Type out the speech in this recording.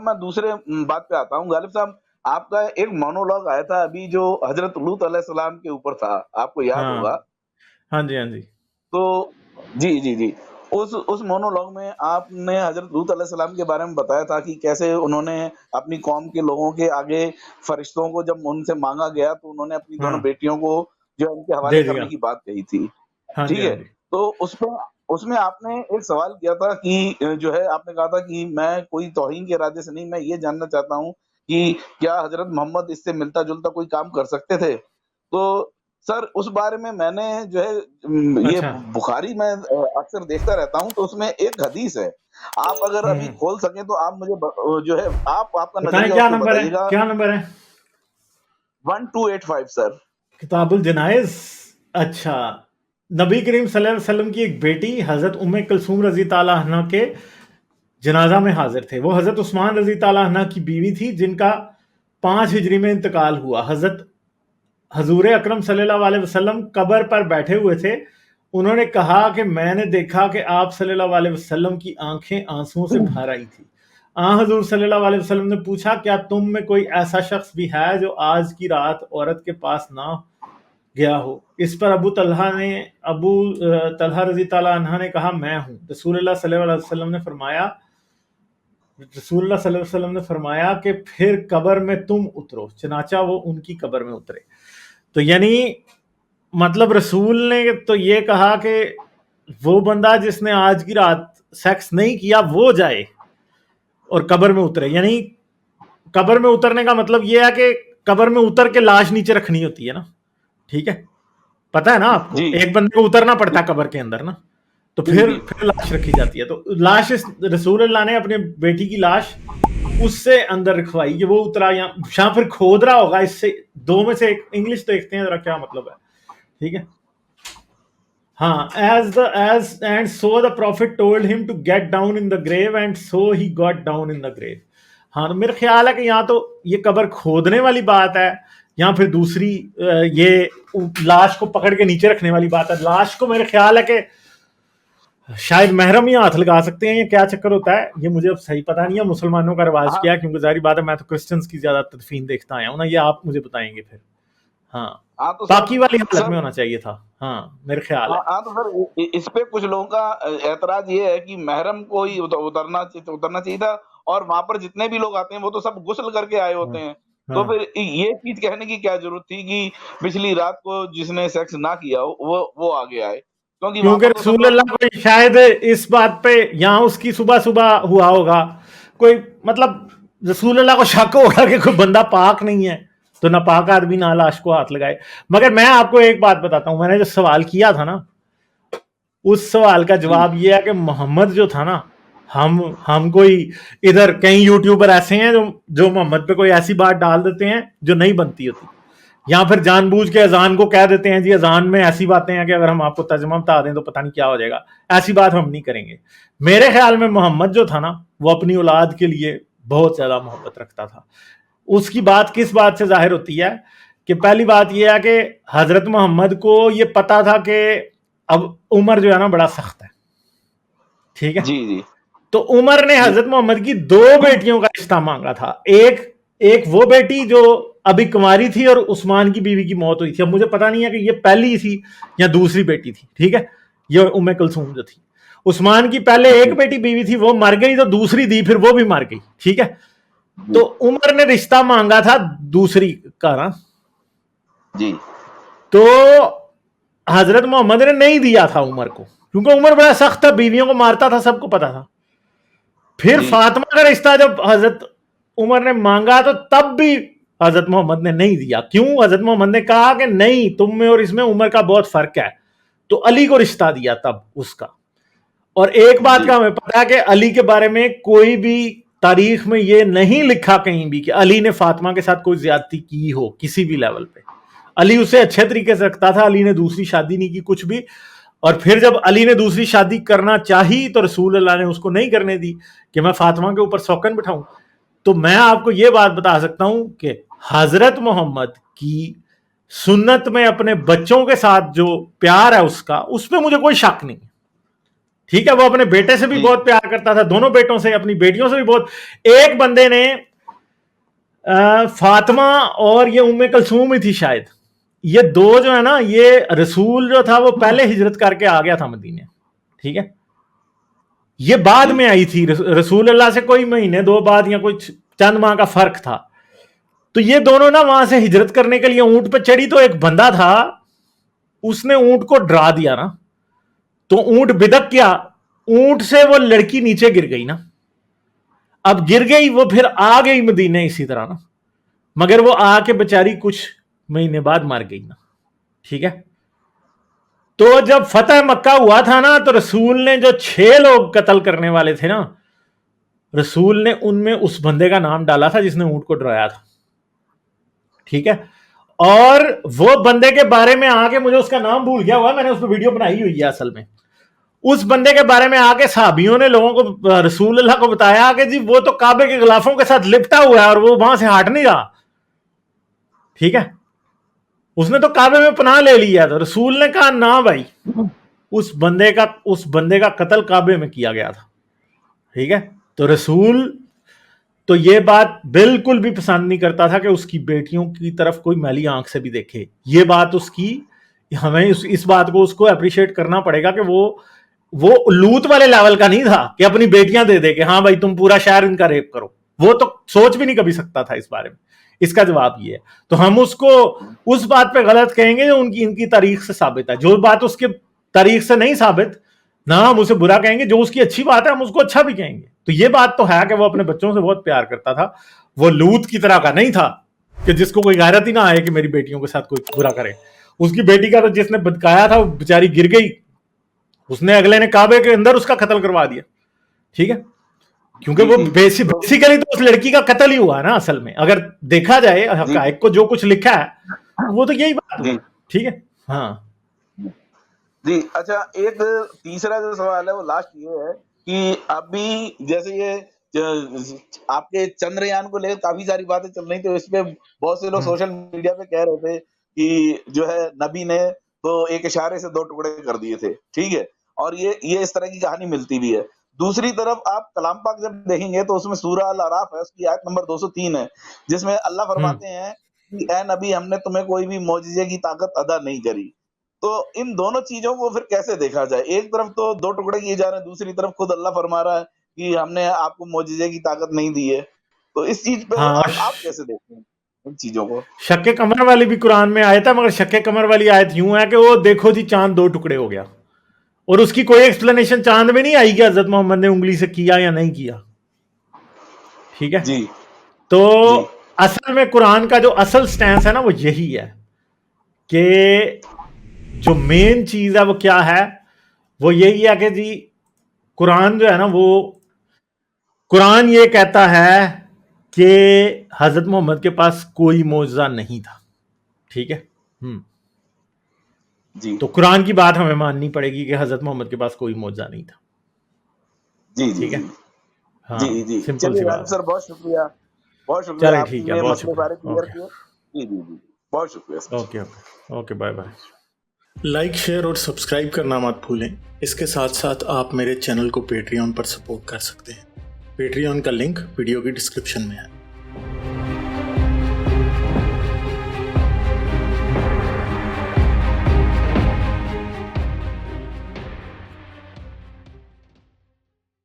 میں دوسرے بات پہ آتا ہوں. غالب صاحب آپ کا ایک مونولوگ آیا تھا ابھی جو حضرت لوط علیہ السلام کے اوپر تھا، آپ کو یاد ہاں ہوگا. ہاں جی ہاں جی تو جی جی جی اس مونولوگ میں آپ نے حضرت لوط علیہ السلام کے بارے میں بتایا تھا کہ کیسے انہوں نے اپنی قوم کے لوگوں کے آگے فرشتوں کو جب ان سے مانگا گیا تو انہوں نے اپنی ہاں دونوں بیٹیوں کو جو ہے ان کے حوالے دے دیا. کرنے کی بات کہی تھی. ہاں جی ٹھیک ہاں ہے. جی تو اس میں آپ نے ایک سوال کیا تھا کہ جو ہے آپ نے کہا تھا کہ میں کوئی توہین کے ارادے سے نہیں، میں یہ جاننا چاہتا ہوں کہ کیا حضرت محمد اس سے ملتا جلتا کوئی کام کر سکتے تھے. تو سر اس بارے میں نے جو ہے یہ اچھا. بخاری میں اکثر دیکھتا رہتا ہوں، تو اس میں ایک حدیث ہے. آپ اگر ابھی کھول سکیں تو آپ مجھے جو ہے آپ کا بتائیں نظریہ کیا اس پہ نمبر ہے, بتائیے گا. کیا نمبر ہے؟ 1285 سر. کتاب الجنائز. اچھا. نبی کریم صلی اللہ علیہ وسلم کی ایک بیٹی حضرت ام کلثوم رضی تعالیٰ عنہ کے جنازہ میں حاضر تھے. وہ حضرت عثمان رضی تعالیٰ عنہ کی بیوی تھی جن کا 5 ہجری میں انتقال ہوا. حضور اکرم صلی اللہ علیہ وسلم قبر پر بیٹھے ہوئے تھے. انہوں نے کہا کہ میں نے دیکھا کہ آپ صلی اللہ علیہ وسلم کی آنکھیں آنسوؤں سے بھر آئی تھی. حضور صلی اللہ علیہ وسلم نے پوچھا کیا تم میں کوئی ایسا شخص بھی ہے جو آج کی رات عورت کے پاس نہ گیا ہو؟ اس پر ابو طلحہ رضی تعالیٰ عنہ نے کہا میں ہوں. رسول اللہ صلی اللہ علیہ وسلم نے فرمایا کہ پھر قبر میں تم اترو. چنانچہ وہ ان کی قبر میں اترے. تو یعنی مطلب رسول نے تو یہ کہا کہ وہ بندہ جس نے آج کی رات سیکس نہیں کیا وہ جائے اور قبر میں اترے. یعنی قبر میں اترنے کا مطلب یہ ہے کہ قبر میں اتر کے لاش نیچے رکھنی ہوتی ہے نا. ٹھیک ہے, پتہ ہے نا آپ کو, جی ایک بندے کو اترنا پڑتا ہے قبر کے اندر نا, تو جی پھر جی لاش رکھی جاتی ہے. تو لاش رسول اللہ نے اپنے بیٹی کی لاش اس سے اندر رکھوائی کہ وہ اترا, یا پھر کھود رہا ہوگا. اس سے دو میں سے ایک. انگلش دیکھتے ہیں ذرا کیا مطلب ہے. ٹھیک ہے. ہاں, and so the prophet told him to get down in the grave and so he got down in the grave. ہاں, میرا خیال ہے کہ یہاں تو یہ قبر کھودنے والی بات ہے, یا پھر دوسری یہ لاش کو پکڑ کے نیچے رکھنے والی بات ہے. لاش کو میرے خیال ہے کہ شاید محرم ہی ہاتھ لگا سکتے ہیں, یا کیا چکر ہوتا ہے یہ مجھے اب صحیح پتہ نہیں ہے. مسلمانوں کا رواج کیا ہے, کیونکہ ظاہری بات ہے میں تو کرسچنس کی زیادہ تدفین دیکھتا آیا ہوں نا, یہ آپ مجھے بتائیں گے پھر. ہاں, تو باقی والی حالت سر میں ہونا چاہیے تھا. ہاں میرے خیال ہے. تو سر اس پہ کچھ لوگوں کا اعتراض یہ ہے کہ محرم کو ہی اترنا چاہیے تھا, اور وہاں پر جتنے بھی لوگ آتے ہیں وہ تو سب غسل کر کے آئے ہوتے ہیں. تو ہاں, پھر یہ چیز کہنے کی کیا ضرورت تھی کہ پچھلی رات کو جس نے سیکس نہ کیا ہو وہ آگے آئے, وہاں کیونکہ پر تو سب رسول لوگ. اللہ کو شاید اس بات پہ یہاں اس کی صبح ہوا ہوگا کوئی, مطلب رسول اللہ کو شک ہوگا کہ کوئی بندہ پاک نہیں ہے تو نہ پاک آدمی نہ لاش کو ہاتھ لگائے. مگر میں آپ کو ایک بات بتاتا ہوں, میں نے جو سوال کیا تھا نا, اس سوال کا جی جواب یہ ہے کہ محمد جو تھا نا, ہم کوئی ادھر کئی یوٹیوبر ایسے ہیں جو محمد پہ کوئی ایسی بات ڈال دیتے ہیں جو نہیں بنتی ہوتی, یا پھر جان بوجھ کے اذان کو کہہ دیتے ہیں جی اذان میں ایسی باتیں ہیں کہ اگر ہم آپ کو ترجمہ بتا دیں تو پتہ نہیں کیا ہو جائے گا. ایسی بات ہم نہیں کریں گے. میرے خیال میں محمد جو تھا نا وہ اپنی اولاد کے لیے بہت زیادہ محبت رکھتا تھا. اس کی بات کس بات سے ظاہر ہوتی ہے کہ پہلی بات یہ ہے کہ حضرت محمد کو یہ پتا تھا کہ اب عمر جو ہے نا بڑا سخت ہے. ٹھیک ہے. جی جی تو عمر نے جی حضرت محمد کی 2 بیٹیوں کا رشتہ مانگا تھا. ایک وہ بیٹی جو ابھی کنواری تھی اور عثمان کی بیوی کی موت ہوئی تھی. اب مجھے پتا نہیں ہے کہ یہ پہلی تھی یا دوسری بیٹی تھی. ٹھیک ہے, یہ ام کلثوم جو تھی. عثمان کی پہلے ایک بیٹی بیوی تھی, وہ مر گئی, تو دوسری دی پھر وہ بھی مر گئی. ٹھیک ہے. جی تو عمر نے رشتہ مانگا تھا دوسری کا نا, جی تو حضرت محمد نے نہیں دیا تھا عمر کو, کیونکہ عمر بڑا سخت تھا, بیویوں کو مارتا تھا, سب کو پتا تھا. پھر جی فاطمہ کا رشتہ جب حضرت عمر نے مانگا تو تب بھی حضرت محمد نے نہیں دیا. کیوں؟ حضرت محمد نے کہا کہ نہیں, تم میں اور اس میں عمر کا بہت فرق ہے. تو علی کو رشتہ دیا تب اس کا. اور ایک بات جی کا ہمیں پتا ہے کہ علی کے بارے میں کوئی بھی تاریخ میں یہ نہیں لکھا کہیں بھی کہ علی نے فاطمہ کے ساتھ کوئی زیادتی کی ہو کسی بھی لیول پہ. علی اسے اچھے طریقے سے رکھتا تھا, علی نے دوسری شادی نہیں کی کچھ بھی. اور پھر جب علی نے دوسری شادی کرنا چاہی تو رسول اللہ نے اس کو نہیں کرنے دی کہ میں فاطمہ کے اوپر سوکن بٹھاؤں. تو میں آپ کو یہ بات بتا سکتا ہوں کہ حضرت محمد کی سنت میں اپنے بچوں کے ساتھ جو پیار ہے اس کا, اس میں مجھے کوئی شک نہیں. ٹھیک ہے, وہ اپنے بیٹے سے بھی بہت پیار کرتا تھا, دونوں بیٹوں سے, اپنی بیٹیوں سے بھی بہت. ایک بندے نے فاطمہ اور یہ ام کلثوم ہی تھی شاید, یہ دو جو ہے نا, یہ رسول جو تھا وہ پہلے ہجرت کر کے آ گیا تھا مدینے, ٹھیک ہے, یہ بعد میں آئی تھی رسول اللہ سے کوئی مہینے دو بعد یا کوئی چند ماہ کا فرق تھا. تو یہ دونوں نا وہاں سے ہجرت کرنے کے لیے اونٹ پہ چڑھی, تو ایک بندہ تھا اس نے اونٹ کو ڈرا دیا نا, تو اونٹ بدک گیا, اونٹ سے وہ لڑکی نیچے گر گئی نا, اب گر گئی وہ پھر آ گئی مدینہ اسی طرح نا, مگر وہ آ کے بچاری کچھ مہینے بعد مر گئی نا, ٹھیک ہے. تو جب فتح مکہ ہوا تھا نا, تو رسول نے جو 6 لوگ قتل کرنے والے تھے نا, رسول نے ان میں اس بندے کا نام ڈالا تھا جس نے اونٹ کو ڈرایا تھا, ٹھیک ہے. اور وہ بندے کے بارے میں آ کے, مجھے اس کا نام بھول گیا ہوا, میں نے اس پہ ویڈیو بنائی ہوئی ہے اصل میں, اس بندے کے بارے میں آ کے صحابیوں نے لوگوں کو, رسول اللہ کو بتایا کہ جی وہ تو کعبے کے غلافوں کے ساتھ لپٹا ہوا ہے اور وہ وہاں سے ہٹ نہیں رہا, ٹھیک ہے, اس نے تو کعبے میں پناہ لے لیا. تو رسول نے کہا نہ بھائی, اس بندے کا قتل کعبے میں کیا گیا تھا, ٹھیک ہے. تو رسول تو یہ بات بالکل بھی پسند نہیں کرتا تھا کہ اس کی بیٹیوں کی طرف کوئی میلی آنکھ سے بھی دیکھے. یہ بات اس کی, ہمیں اس بات کو اس کو اپریشیٹ کرنا پڑے گا کہ وہ لوط والے لیول کا نہیں تھا کہ اپنی بیٹیاں دے دے کہ ہاں بھائی تم پورا شہر ان کا ریپ کرو, وہ تو سوچ بھی نہیں کبھی سکتا تھا اس بارے میں. اس کا جواب یہ ہے. تو ہم اس کو اس بات پہ غلط کہیں گے جو ان کی تاریخ سے ثابت ہے. جو بات اس کے تاریخ سے نہیں ثابت, نہ ہم اسے برا کہیں گے, جو اس کی اچھی بات ہے ہم اس کو اچھا بھی کہیں گے. تو یہ بات تو ہے کہ وہ اپنے بچوں سے بہت پیار کرتا تھا, وہ لوط کی طرح کا نہیں تھا کہ جس کو کوئی غیرت ہی نہ آئے کہ میری بیٹیوں کے ساتھ کوئی برا کرے. اس کی بیٹی کا تو جس نے بتکایا تھا وہ بیچاری گر گئی, اس نے اگلے نے کعبے کے اندر اس کا قتل کروا دیا, ٹھیک ہے, کیونکہ وہ بیسیکلی تو اس لڑکی کا قتل ہی ہوا نا اصل میں, اگر دیکھا جائے حقائق کو جو کچھ لکھا ہے وہ تو یہی بات ہے, ٹھیک ہے. ہاں جی اچھا, ایک تیسرا جو سوال ہے وہ لاسٹ یہ ہے کہ ابھی جیسے یہ آپ کے چندریان کو لے کافی ساری باتیں چل رہی, تو اس پہ بہت سے لوگ سوشل میڈیا پہ کہہ رہے تھے کہ جو ہے نبی نے تو ایک اشارے سے 2 ٹکڑے کر دیے تھے, ٹھیک ہے, اور یہ اس طرح کی کہانی ملتی بھی ہے. دوسری طرف آپ کلام پاک جب دیکھیں گے تو اس میں سورہ الاعراف ہے, اس کی آیت نمبر 203 ہے, جس میں اللہ فرماتے ہیں کہ اے نبی ہم نے تمہیں کوئی بھی معجزے کی طاقت عطا نہیں کری. تو ان دونوں چیزوں کو پھر کیسے دیکھا جائے؟ ایک طرف تو 2 ٹکڑے کیے جا رہے ہیں, دوسری طرف خود اللہ فرما رہا ہے کہ ہم نے آپ کو معجزے کی طاقت نہیں دی ہے. تو اس چیز پہ آپ کیسے دیکھتے ہیں ان چیزوں کو؟ شک قمر والی بھی قرآن میں آیت ہے, مگر شک قمر والی آیت یوں ہے کہ وہ دیکھو جی چاند 2 ٹکڑے ہو گیا, اور اس کی کوئی ایکسپلینیشن چاند میں نہیں آئی کہ حضرت محمد نے انگلی سے کیا یا نہیں کیا, ٹھیک ہے. جی تو اصل میں قرآن کا جو اصل سٹینس ہے نا وہ یہی ہے کہ جو مین چیز ہے وہ کیا ہے, وہ یہی ہے کہ جی قرآن جو ہے نا, وہ قرآن یہ کہتا ہے کہ حضرت محمد کے پاس کوئی معجزہ نہیں تھا, ٹھیک ہے. جی تو قرآن کی بات ہمیں ماننی پڑے گی کہ حضرت محمد کے پاس کوئی معجزہ نہیں تھا. جی جی ٹھیک ہے. ہاں جی جی سمپل سی بات. سر بہت شکریہ, بہت شکریہ, چلے آپ ٹھیک ہے, نے بہت مسئلے بارے شکریہ. کلیئر کیے. جی جی جی بہت شکریہ sir. Okay okay bye bye. Like share اور سبسکرائب کرنا مت بھولیں. اس کے ساتھ ساتھ آپ میرے چینل کو پیٹریون پر سپورٹ کر سکتے ہیں. پیٹریون کا لنک ویڈیو کی ڈسکرپشن میں ہے.